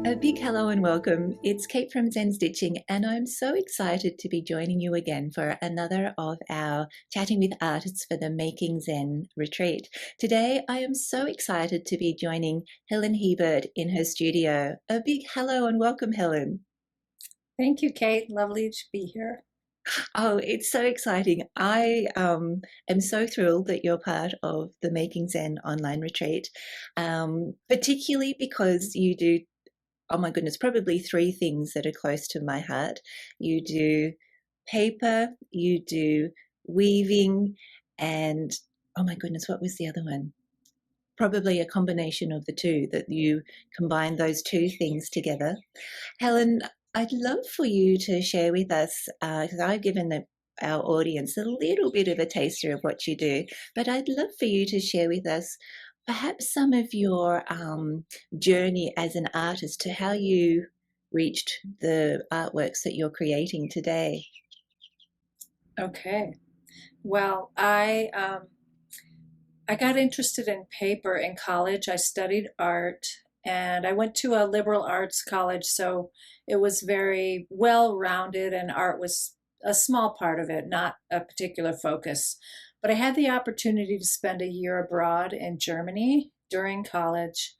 A big hello and welcome. It's Kate from Zen Stitching, and I'm so excited to be joining you again for another of our Chatting with Artists for the Making Zen retreat. Today, I am so excited to be joining Helen Hiebert in her studio. A big hello and welcome, Helen. Thank you, Kate. Lovely to be here. Oh, it's so exciting. I am so thrilled that you're part of the Making Zen online retreat, particularly because you do, oh my goodness, probably three things that are close to my heart. You do paper, you do weaving, and oh my goodness, what was the other one? Probably a combination of the two, that you combine those two things together. Helen, I'd love for you to share with us, because I've given our audience a little bit of a taster of what you do, but I'd love for you to share with us perhaps some of your journey as an artist to how you reached the artworks that you're creating today. Okay. Well, I got interested in paper in college. I studied art and I went to a liberal arts college, so it was very well-rounded and art was a small part of it, not a particular focus. But I had the opportunity to spend a year abroad in Germany during college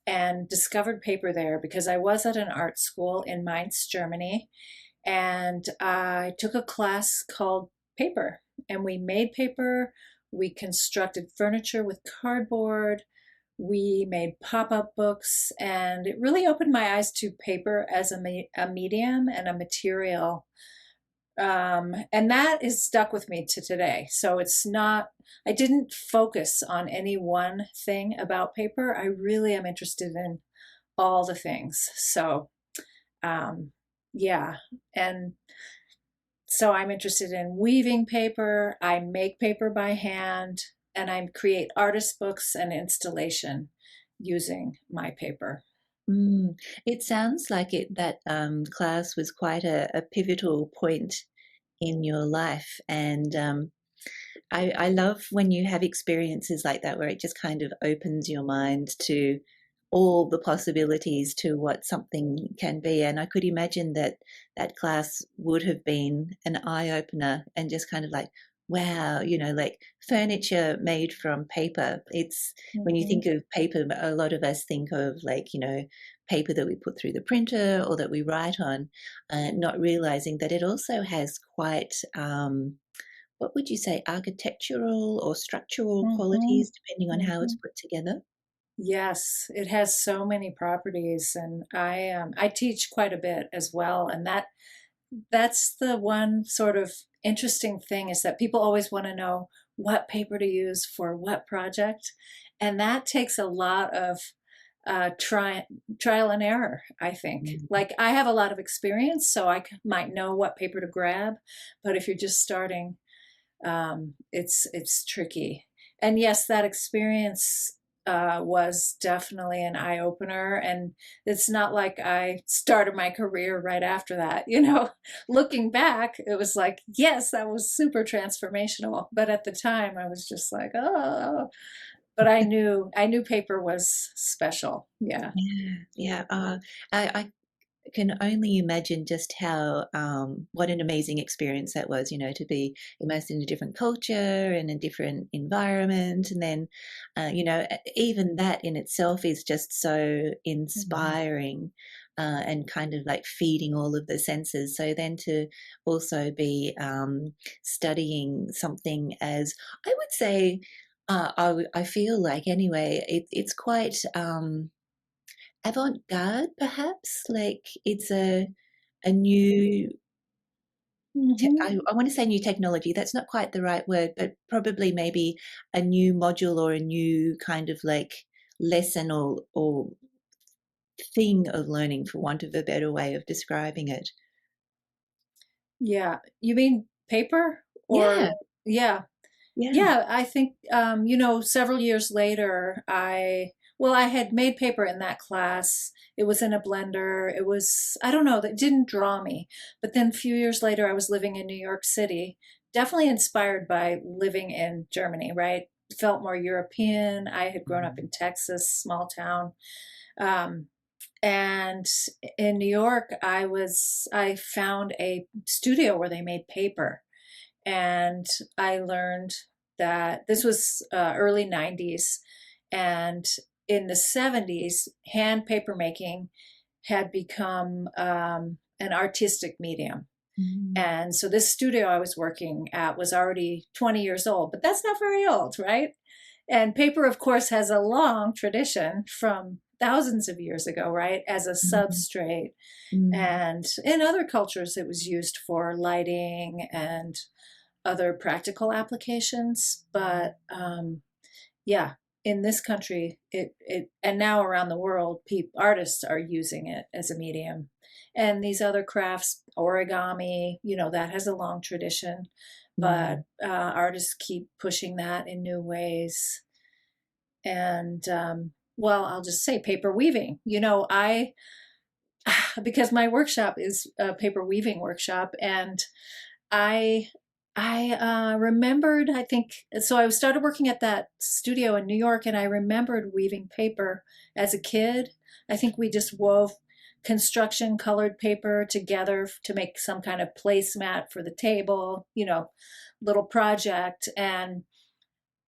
and discovered paper there because I was at an art school in Mainz, Germany, and I took a class called paper, and we made paper. We constructed furniture with cardboard. We made pop-up books, and it really opened my eyes to paper as a medium and a material. And that is stuck with me to today. So it's not, I didn't focus on any one thing about paper. I really am interested in all the things. So, um, yeah. And so I'm interested in weaving paper. I make paper by hand, and I create artist books and installation using my paper. Mm, it sounds like that class was quite a pivotal point in your life, and I love when you have experiences like that where it just kind of opens your mind to all the possibilities to what something can be. And I could imagine that that class would have been an eye opener and just kind of like, wow, like furniture made from paper. It's when you Mhm. think of paper, a lot of us think of like, paper that we put through the printer or that we write on, not realizing that it also has quite what would you say, architectural or structural Mhm. qualities depending on how it's Mhm. put together? Yes, it has so many properties, and I teach quite a bit as well, and that's the one sort of interesting thing is that people always want to know what paper to use for what project, and that takes a lot of trial and error, I think. Mm. Like I have a lot of experience, so might know what paper to grab, but if you're just starting, it's tricky. And yes, that experience was definitely an eye opener. And it's not like I started my career right after that. Looking back, it was like, yes, that was super transformational. But at the time, I was just like, oh. But I knew paper was special. Yeah. Yeah, yeah. I can only imagine just how what an amazing experience that was, to be immersed in a different culture and a different environment, and then, even that in itself is just so Mhm. inspiring. And kind of like feeding all of the senses. So then to also be studying something as I would say, I feel like anyway, it's quite avant-garde perhaps, like it's a new Mhm. I want to say new technology, that's not quite the right word, but probably maybe a new module or a new kind of like lesson or thing of learning, for want of a better way of describing it. Yeah. You mean paper Yeah, or yeah. yeah. Yeah, I think several years later, I had made paper in that class. It was in a blender. It was, I don't know, that didn't draw me. But then a few years later, I was living in New York City, definitely inspired by living in Germany, right? Felt more European. I had grown up in Texas, small town. And in New York, I found a studio where they made paper, and I learned that this was early 90s, and in the 70s, hand paper making had become an artistic medium. Mm, And so this studio I was working at was already 20 years old, but that's not very old, right? And paper, of course, has a long tradition from thousands of years ago, right? As a mm, substrate. mm, And in other cultures, it was used for lighting and other practical applications. But yeah, in this country, and now around the world, artists are using it as a medium. And these other crafts, origami, that has a long tradition, but mm, artists keep pushing that in new ways. And well, I'll just say paper weaving. I because my workshop is a paper weaving workshop, and I I remembered, I think, so I started working at that studio in New York, and I remembered weaving paper as a kid. I think we just wove construction colored paper together to make some kind of placemat for the table, little project. And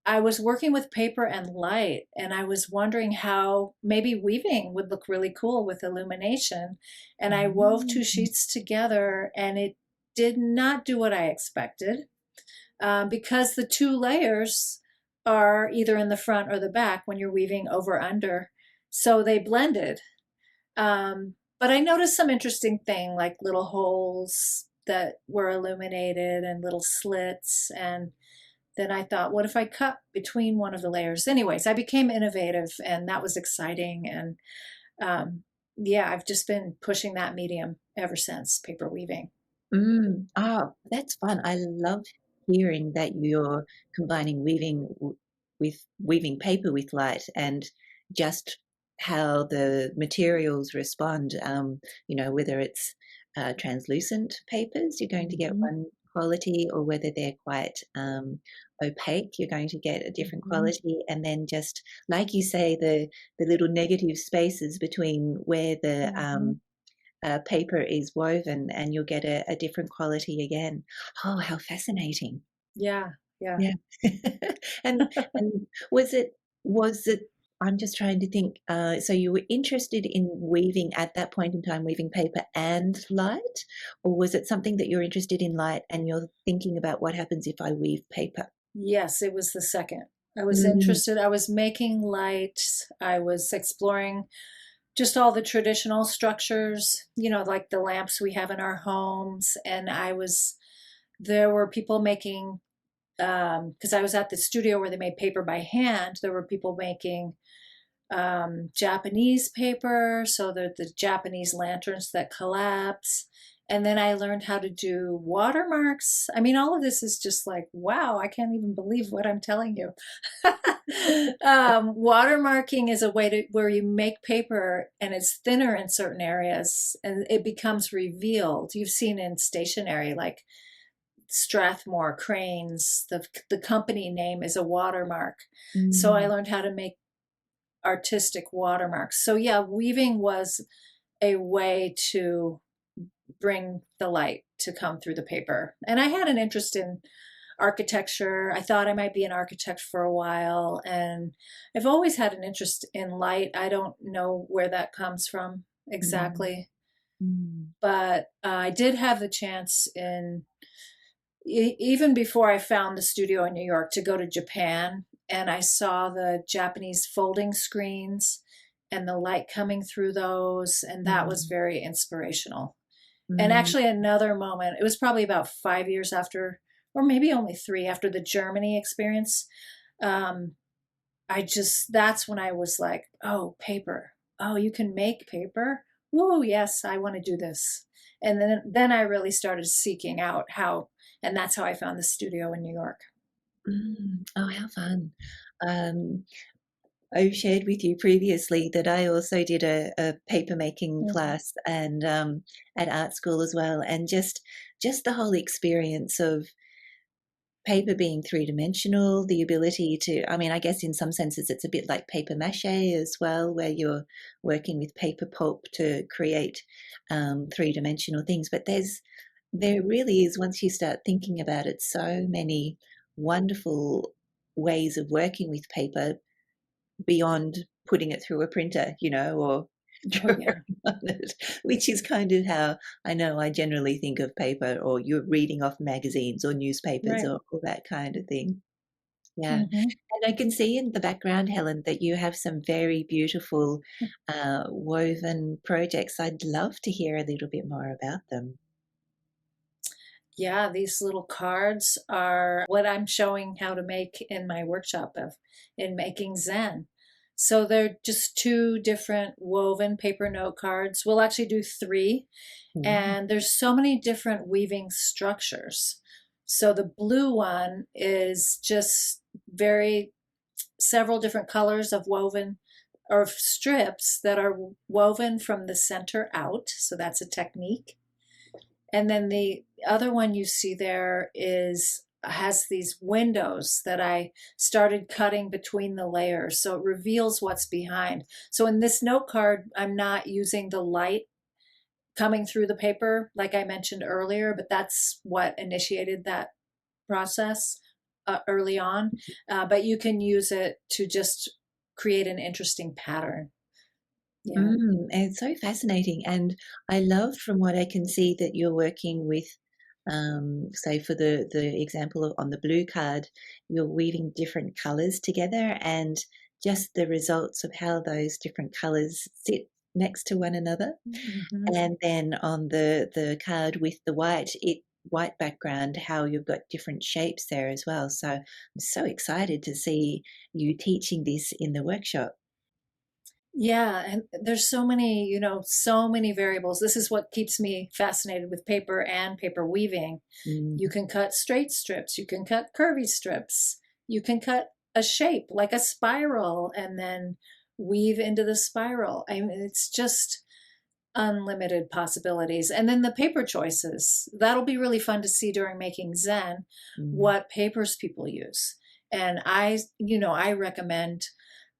I was working with paper and light, and I was wondering how maybe weaving would look really cool with illumination. And I wove two mm, sheets together, and it did not do what I expected, because the two layers are either in the front or the back when you're weaving over under. So they blended. But I noticed some interesting thing, like little holes that were illuminated and little slits. And then I thought, what if I cut between one of the layers? Anyways, I became innovative, and that was exciting. And yeah, I've just been pushing that medium ever since, paper weaving. mm. Oh, that's fun. I love hearing that you're combining with weaving paper with light and just how the materials respond. Whether it's translucent papers, you're going to get Mm-hmm. one quality, or whether they're quite opaque, you're going to get a different Mm-hmm. quality. And then just like you say, the little negative spaces between where the Mm-hmm. paper is woven, and you'll get a different quality again. Oh, how fascinating. Yeah, yeah. Yeah. And was it I'm just trying to think, so you were interested in weaving at that point in time, weaving paper and light, or was it something that you're interested in light and you're thinking about what happens if I weave paper? Yes, it was the second. I was Mm, interested. I was making lights. I was exploring just all the traditional structures, like the lamps we have in our homes. And there were people making, because I was at the studio where they made paper by hand, there were people making Japanese paper, so the Japanese lanterns that collapse. And then I learned how to do watermarks. I mean, all of this is just like, wow, I can't even believe what I'm telling you. Watermarking is a way where you make paper and it's thinner in certain areas and it becomes revealed. You've seen in stationery, like Strathmore cranes, the company name is a watermark. So I mm, learned how to make artistic watermarks. So yeah, weaving was a way to bring the light to come through the paper. And I had an interest in architecture. I thought I might be an architect for a while, and I've always had an interest in light. I don't know where that comes from mm, exactly, mm, but I did have the chance even before I found the studio in New York, to go to Japan, and I saw the Japanese folding screens and the light coming through those, and that was mm, very inspirational. And mm, actually, another moment, it was probably about 5 years after, or maybe only three, after the Germany experience. Um, that's when I was like, oh, paper. Oh, you can make paper? Whoa, yes, I want to do this. And then I really started seeking out how, and that's how I found the studio in New York. mm. Oh, how fun. Um, I've shared with you previously that I also did a paper making Mm-hmm. class, and at art school as well, and just the whole experience of paper being three-dimensional, the ability to, I mean, I guess in some senses it's a bit like paper mache as well, where you're working with paper pulp to create three-dimensional things. But there really is, once you start thinking about it, so many wonderful ways of working with paper beyond putting it through a printer, or Oh, drawing yeah. on it, which is kind of how I know I generally think of paper, or you're reading off magazines or newspapers Right. or all that kind of thing. Yeah. Hmm. And I can see in the background, Helen, that you have some very beautiful woven projects. I'd love to hear a little bit more about them. Yeah, these little cards are what I'm showing how to make in my workshop of in making Zen. So they're just two different woven paper note cards. We'll actually do three, Mm. and there's so many different weaving structures. So the blue one is just very several different colors of woven or strips that are woven from the center out. So that's a technique. And then the other one you see there is has these windows that I started cutting between the layers. So it reveals what's behind. So in this note card, I'm not using the light coming through the paper like I mentioned earlier, but that's what initiated that process early on. But you can use it to just create an interesting pattern. Yeah. And it's so fascinating. And I love from what I can see that you're working with, say, for the example of on the blue card, you're weaving different colors together and just the results of how those different colors sit next to one another. Mm-hmm. And then on the card with the white background, how you've got different shapes there as well. So I'm so excited to see you teaching this in the workshop. Yeah, and there's so many, so many variables. This is what keeps me fascinated with paper and paper weaving. Mm. You can cut straight strips, you can cut curvy strips, you can cut a shape like a spiral and then weave into the spiral. I mean, it's just unlimited possibilities. And then the paper choices. That'll be really fun to see during making Zen, Mm. what papers people use. And I recommend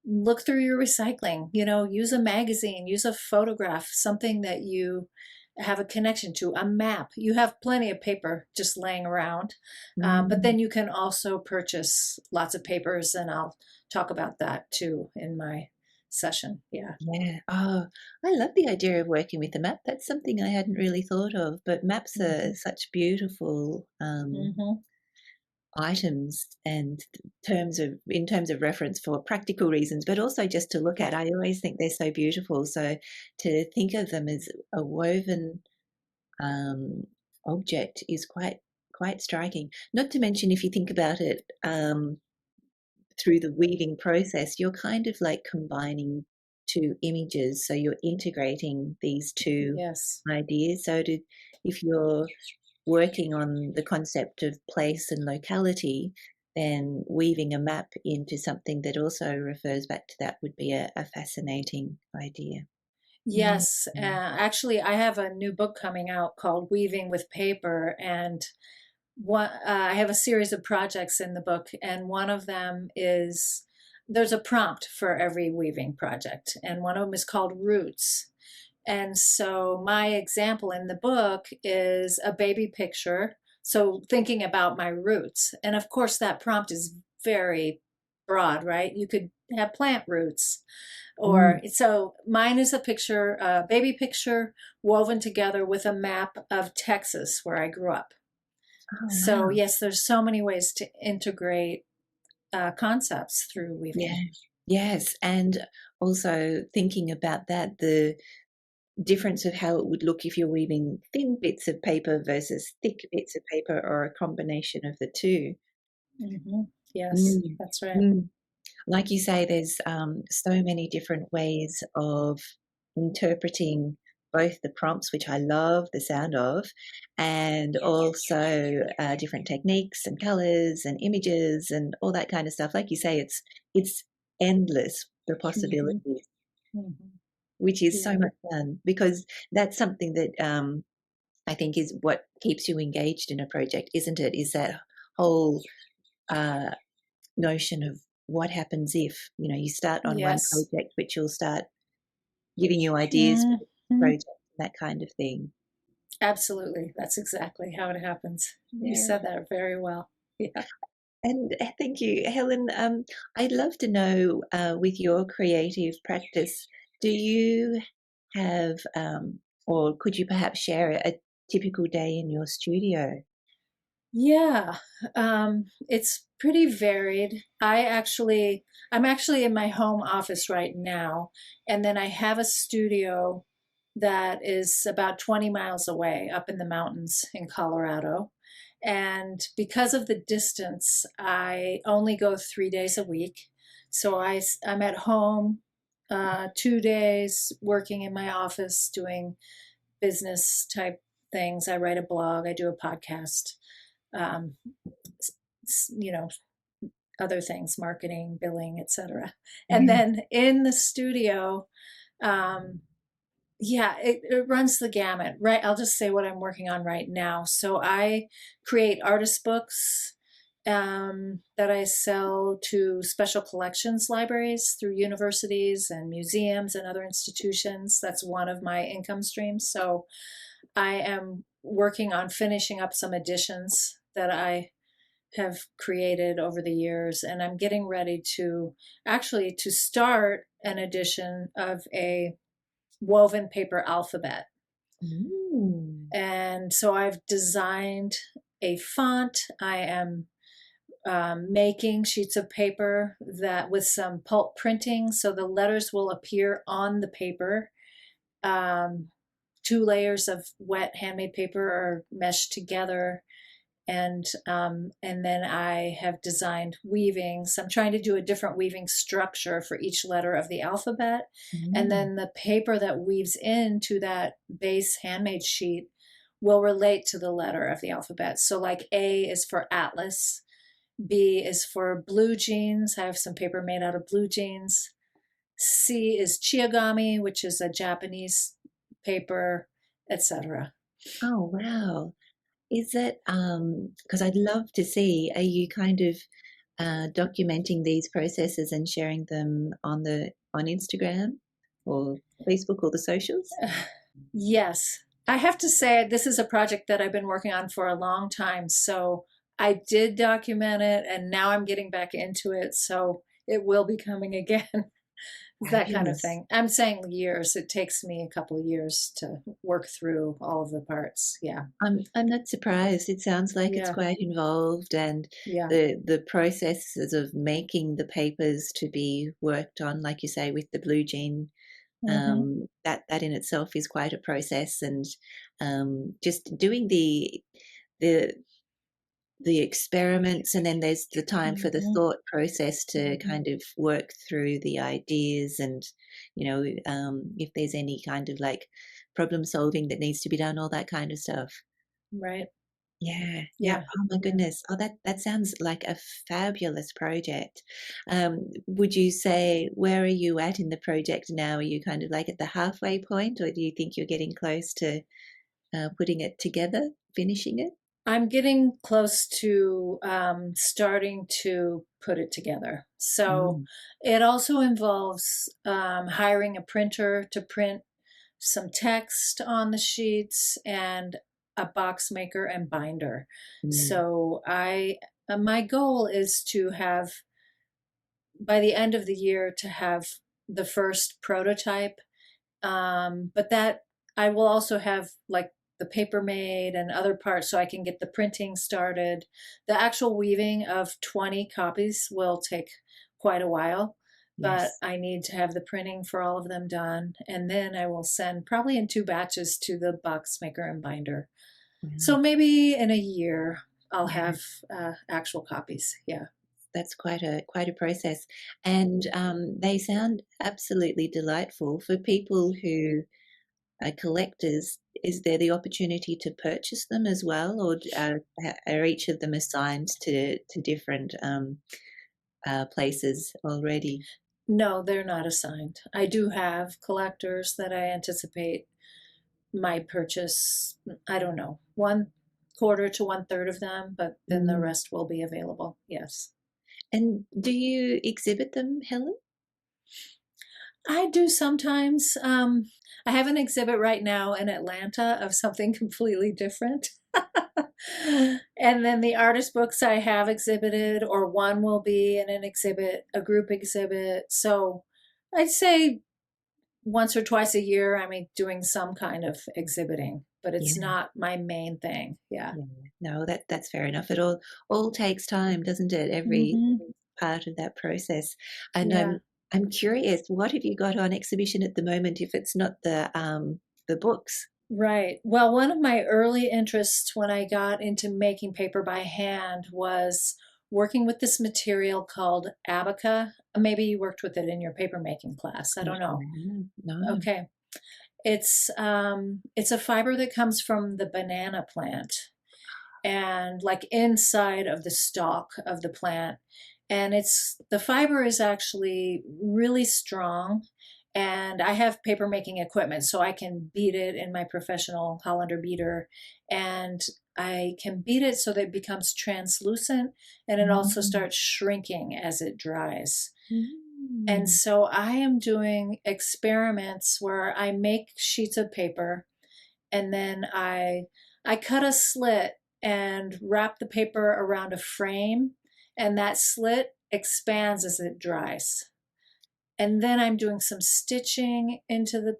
look through your recycling, use a magazine, use a photograph, something that you have a connection to, a map. You have plenty of paper just laying around. But Mm. then you can also purchase lots of papers, and I'll talk about that too in my session. Yeah. Yeah. Oh, I love the idea of working with a map. That's something I hadn't really thought of, but maps are Hmm. such beautiful Hmm. items and in terms of reference for practical reasons, but also just to look Yeah. at. I always think they're so beautiful. So to think of them as a woven um, object is quite striking. Not to mention, if you think about it, through the weaving process, you're kind of like combining two images. So you're integrating these two Yes. ideas. If you're working on the concept of place and locality, then weaving a map into something that also refers back to that would be a fascinating idea. Mm. Yes, actually, I have a new book coming out called Weaving with Paper, and I have a series of projects in the book, and one of them is there's a prompt for every weaving project, and one of them is called Roots. And so my example in the book is a baby picture. So thinking about my roots, and of course that prompt is very broad, right? You could have plant roots Mm. or so mine is a picture, a baby picture woven together with a map of Texas where I grew up. Oh, So wow. yes, there's so many ways to integrate concepts through Yeah. weaving. Yes. And also thinking about that, the difference of how it would look if you're weaving thin bits of paper versus thick bits of paper, or a combination of the two. Hmm. Yes, Mm. that's right. Mm. Like you say, there's so many different ways of interpreting both the prompts, which I love the sound of, and also different techniques and colors and images and all that kind of stuff. Like you say, it's endless, the Hmm. possibilities, Hmm. which is so Yeah. much fun, because that's something that I think is what keeps you engaged in a project, isn't it? Is that whole uh, notion of what happens if, you start on one Yes. project, which will start giving you ideas for the Hmm. project, that kind of thing. Absolutely. That's exactly how it happens. You Yeah. said that very well. Yeah. And thank you, Helen. I'd love to know, with your creative practice, do you have, or could you perhaps share a typical day in your studio? Yeah, it's pretty varied. I'm actually in my home office right now, and then I have a studio that is about 20 miles away up in the mountains in Colorado. And because of the distance, I only go 3 days a week. So I'm at home 2 days working in my office doing business type things. I write a blog, I do a podcast, um, you know, other things, marketing, billing, etc. And Yeah. then in the studio, um, yeah, it runs the gamut, right? I'll just say what I'm working on right now. So I create artist books that I sell to special collections libraries through universities and museums and other institutions. That's one of my income streams. So I am working on finishing up some editions that I have created over the years, and I'm getting ready to actually to start an edition of a woven paper alphabet. Mm. And so I've designed a font. I am making sheets of paper that with some pulp printing, so the letters will appear on the paper. Um, 2 layers of wet handmade paper are meshed together, and then I have designed weavings. I'm trying to do a different weaving structure for each letter of the alphabet, and Mm. then the paper that weaves into that base handmade sheet will relate to the letter of the alphabet. So, like A is for Atlas, B is for blue jeans. I have some paper made out of blue jeans. C is Chiagami, which is a Japanese paper, etc. Oh, wow. Is it, because I'd love to see, are you kind of documenting these processes and sharing them on Instagram or Facebook or the socials? Yes. I have to say, this is a project that I've been working on for a long time. So I did document it, and now I'm getting back into it. So it will be coming again. That kind of Fabulous. thing. I'm saying years. It takes me a couple of years to work through all of the parts. Yeah. I'm not surprised. It sounds like it's Yeah. quite involved, and Yeah. the processes of making the papers to be worked on, like you say, with the blue jean, Hmm. that in itself is quite a process, and just doing the the experiments, and then there's the time for the Hmm. thought process to Hmm. kind of work through the ideas, and if there's any kind of like problem solving that needs to be done, all that kind of stuff. Right. Yeah, yeah. Yeah. Oh my Yeah. goodness. Oh, that sounds like a fabulous project. Would you say, where are you at in the project now? Are you kind of like at the halfway point, or do you think you're getting close to putting it together, finishing it? I'm getting close to starting to put it together. So Mm, it also involves hiring a printer to print some text on the sheets and a box maker and binder. mm, So my goal is to have by the end of the year to have the first prototype, but that I will also have like the paper made and other parts so I can get the printing started. The actual weaving of 20 copies will take quite a while, but yes. I need to have the printing for all of them done. And then I will send probably in 2 batches to the box maker and binder. So Wow. maybe in a year I'll Yeah. have actual copies. Yeah. That's quite a process, and they sound absolutely delightful for people who are collectors. Is there the opportunity to purchase them as well, or are each of them assigned to different places already? No, they're not assigned. I do have collectors that I anticipate my purchase. I don't know, one quarter to one third of them, but then the Mm. rest will be available. Yes. And do you exhibit them, Helen? I do sometimes. I have an exhibit right now in Atlanta of something completely different. And then the artist books I have exhibited, or one will be in an exhibit, a group exhibit. So I'd say once or twice a year, I'm doing some kind of exhibiting, but Yeah, it's not my main thing. Yeah. yeah. No, that's fair enough. It all takes time, doesn't it? Hmm. Every part of that process. And Yeah. I'm curious, what have you got on exhibition at the moment if it's not the books? Right. Well, one of my early interests when I got into making paper by hand was working with this material called abaca. Maybe you worked with it in your paper making class. I don't know. No, no. Okay. It's a fiber that comes from the banana plant and like inside of the stalk of the plant. And the fiber is actually really strong. And I have paper making equipment, so I can beat it in my professional Hollander beater. And I can beat it so that it becomes translucent and it also Mm, starts shrinking as it dries. And mm, so I am doing experiments where I make sheets of paper and then I cut a slit and wrap the paper around a frame, and that slit expands as it dries. And then I'm doing some stitching into the wow.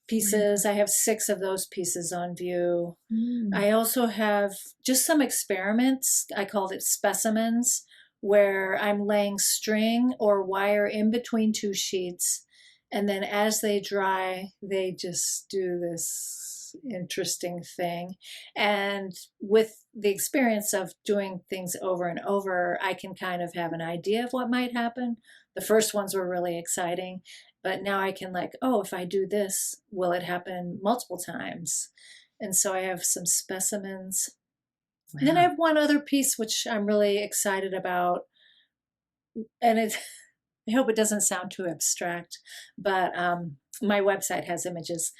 pieces. I have 6 of those pieces on view. Mm, I also have just some experiments. I called it specimens, where I'm laying string or wire in between 2 sheets. And then as they dry, they just do this interesting thing. And with the experience of doing things over and over, I can kind of have an idea of what might happen. The first ones were really exciting, but now I can, like, oh, if I do this, will it happen multiple times? And so I have some specimens. And then I wow. have one other piece which I'm really excited about. And I hope it doesn't sound too abstract, but my website has images.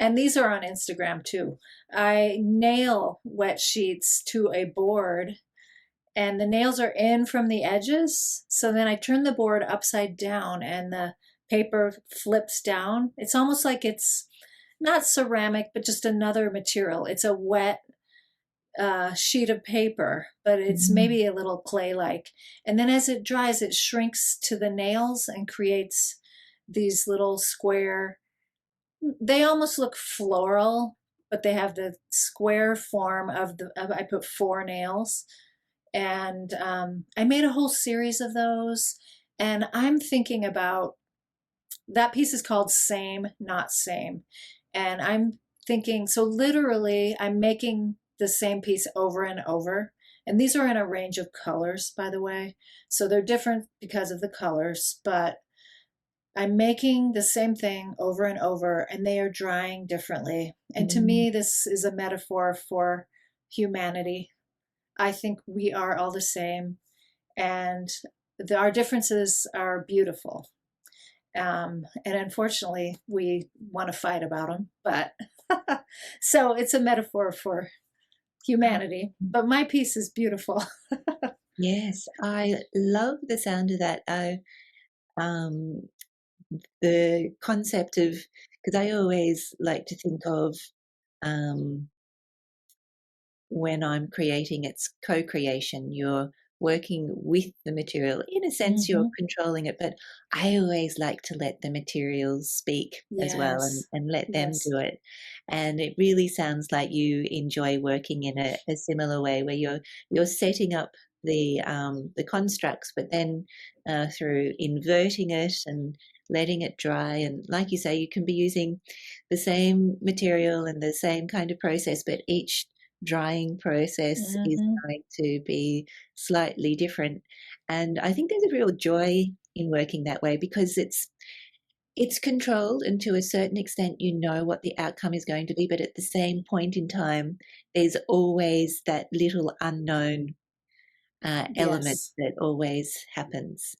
And these are on Instagram too. I nail wet sheets to a board and the nails are in from the edges. So then I turn the board upside down and the paper flips down. It's almost like it's not ceramic, but just another material. It's a wet sheet of paper, but it's Mm, maybe a little clay-like. And then as it dries, it shrinks to the nails and creates these little square, they almost look floral, but they have the square form I put 4 nails. And I made a whole series of those. And I'm thinking about that piece is called Same, Not Same. And I'm thinking, so literally, I'm making the same piece over and over. And these are in a range of colors, by the way. So they're different because of the colors, but I'm making the same thing over and over, and they are drying differently. And to mm, me, this is a metaphor for humanity. I think we are all the same, and our differences are beautiful. And unfortunately, we want to fight about them. But so it's a metaphor for oh, humanity. But my piece is beautiful. yes, I love the sound of that. Um, the concept of, because I always like to think of um, when I'm creating, it's co-creation. You're working with the material. In a sense, you're Hmm. controlling it, but I always like to let the materials speak as well Yes. and let them Yes. do it. And it really sounds like you enjoy working in a similar way where you're setting up the constructs, but then through inverting it and letting it dry. And like you say, you can be using the same material and the same kind of process, but each drying process is Hmm. going to be slightly different. And I think there's a real joy in working that way because it's controlled, and to a certain extent you know what the outcome is going to be, but at the same point in time there's always that little unknown element Yes. that always happens.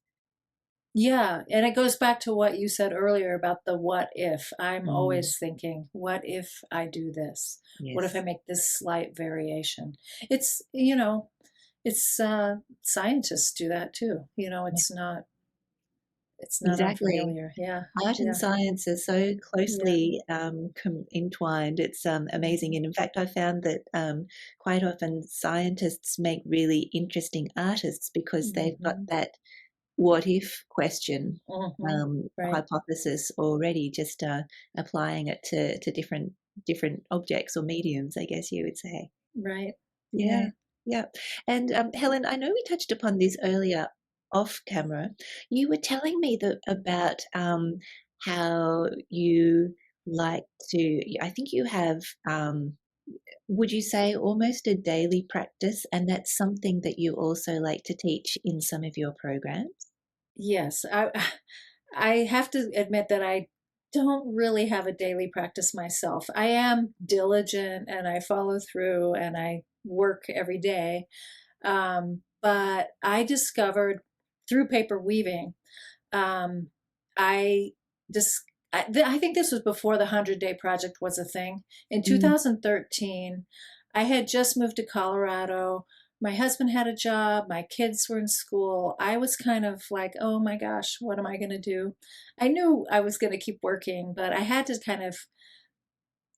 Yeah, and it goes back to what you said earlier about the what if. I'm Mm, always thinking, what if I do this? What if I yes, make this slight variation? It's, it's scientists do that too. yeah, It's not exactly. unfamiliar. Yeah. Art and Yeah. science are so Yeah. closely entwined. It's amazing. Mhm. And in fact, I found that quite often scientists make really interesting artists because they've got Mhm. that what if question Mhm. Right. hypothesis already, just applying it to different objects or mediums, I guess you would say. Right. Yeah, Yeah. yeah. And Helen, I know we touched upon this earlier off camera. You were telling me that about how you like to, I think you have, would you say almost a daily practice, and that's something that you also like to teach in some of your programs? Yes. I have to admit that I don't really have a daily practice myself. I am diligent and I follow through and I work every day. But I discovered through paper weaving, um, I just I think this was before the 100-day project was a thing. In Mm, 2013, I had just moved to Colorado. My husband had a job, my kids were in school. I was kind of like, oh my gosh, what am I going to do? I knew I was going to keep working, but I had to kind of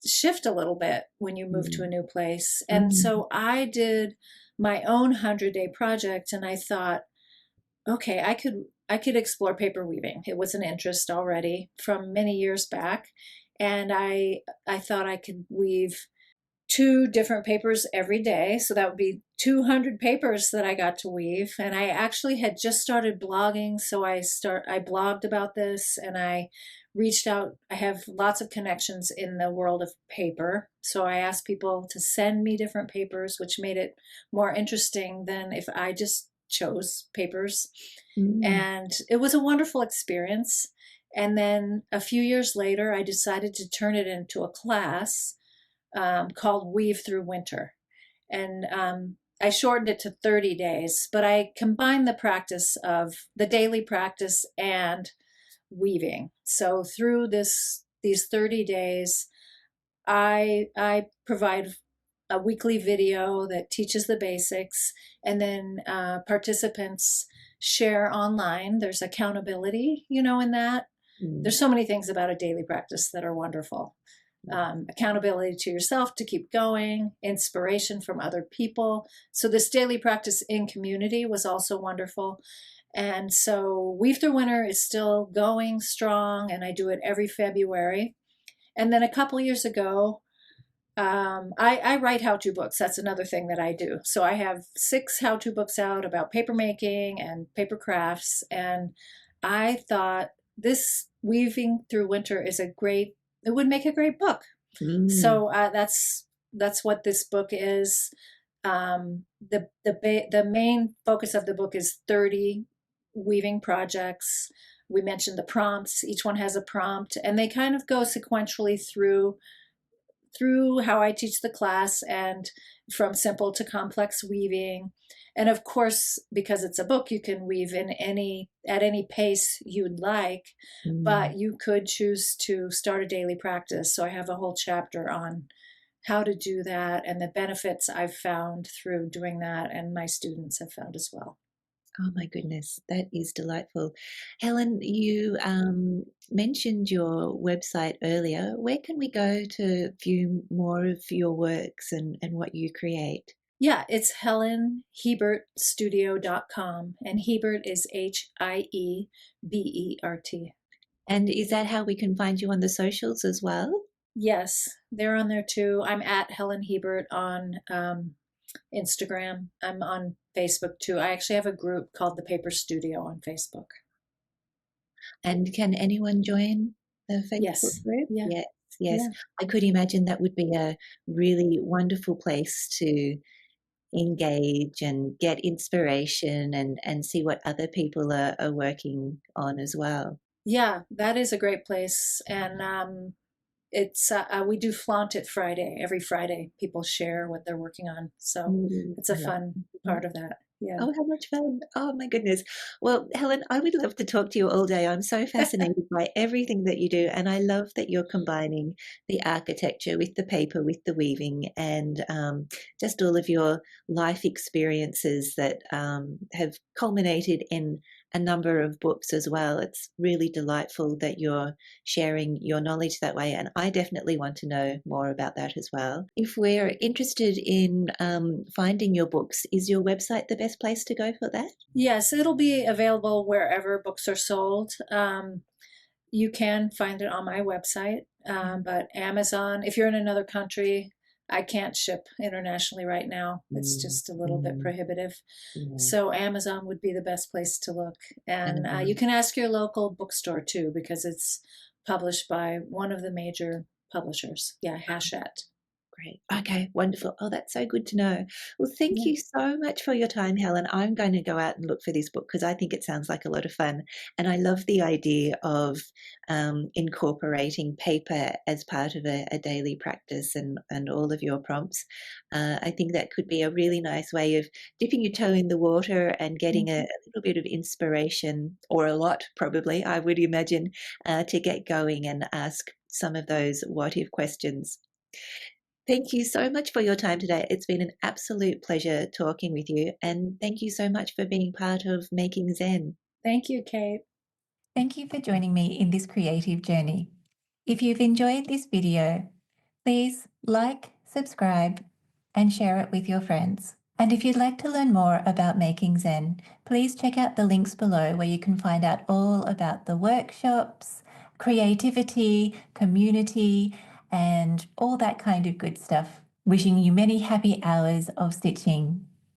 shift a little bit when you move to a mm, new place. And mm, so I did my own 100-day project and I thought, okay, I could explore paper weaving. It was an interest already from many years back, and I thought I could weave two different papers every day. So that would be 200 papers that I got to weave. And I actually had just started blogging. So I blogged about this and I reached out. I have lots of connections in the world of paper. So I asked people to send me different papers, which made it more interesting than if I just chose papers. mm, And it was a wonderful experience. And then a few years later, I decided to turn it into a class called Weave Through Winter. And I shortened it to 30 days, but I combined the practice of the daily practice and weaving. So through these 30 days, I provide a weekly video that teaches the basics, and then participants share online. There's accountability, in that. mm. There's so many things about a daily practice that are wonderful. Accountability to yourself to keep going, inspiration from other people. So, this daily practice in community was also wonderful. And so, Weave Through Winter is still going strong, and I do it every February. And then a couple years ago, I write how-to books. That's another thing that I do. So I have 6 how-to books out about paper making and paper crafts. And I thought this Weaving Through Winter is it would make a great book. Mm, So that's what this book is. The main focus of the book is 30 weaving projects. We mentioned the prompts. Each one has a prompt, and they kind of go sequentially through how I teach the class and from simple to complex weaving. And of course, because it's a book, you can weave at any pace you'd like, mm. but you could choose to start a daily practice. So I have a whole chapter on how to do that and the benefits I've found through doing that and my students have found as well. Oh my goodness, that is delightful. Helen, you mentioned your website earlier. Where can we go to view more of your works and what you create? Yeah, it's helenhiebertstudio.com and Hiebert is Hiebert. And is that how we can find you on the socials as well? Yes, they're on there too. I'm at Helen Hiebert on Instagram. I'm on Facebook too. I actually have a group called the Paper Studio on Facebook. And can anyone join the Facebook Yes. group? Yeah. Yes, yes. Yeah. I could imagine that would be a really wonderful place to engage and get inspiration and see what other people are working on as well. Yeah, that is a great place. And it's we do Flaunt It Friday. Every Friday, people share what they're working on. So Mm, it's I a love fun it. part of that. Yeah. Oh, how much fun. Oh my goodness. Well, Helen, I would love to talk to you all day. I'm so fascinated by everything that you do, and I love that you're combining the architecture with the paper, with the weaving, and just all of your life experiences that have culminated in a number of books as well. It's really delightful that you're sharing your knowledge that way, and I definitely want to know more about that as well. If we're interested in finding your books, is your website the best place to go for that? Yes, it'll be available wherever books are sold. You can find it on my website, but Amazon, if you're in another country, I can't ship internationally right now. It's Mm, just a little bit mm, prohibitive. yeah. So Amazon would be the best place to look. And you Um, can ask your local bookstore too, because it's published by one of the major publishers. Yeah, Hachette. Great. Okay, wonderful. Oh, that's so good to know. Well, thank Yeah. you so much for your time, Helen. I'm going to go out and look for this book because I think it sounds like a lot of fun. And I love the idea of incorporating paper as part of a daily practice and all of your prompts. I think that could be a really nice way of dipping your toe in the water and getting a little bit of inspiration, or a lot probably, I would imagine, to get going and ask some of those what if questions. Thank you so much for your time today. It's been an absolute pleasure talking with you, and thank you so much for being part of Making Zen. Thank you, Kate. Thank you for joining me in this creative journey. If you've enjoyed this video, please like, subscribe, and share it with your friends. And if you'd like to learn more about Making Zen, please check out the links below where you can find out all about the workshops, creativity, community, and all that kind of good stuff. Wishing you many happy hours of stitching.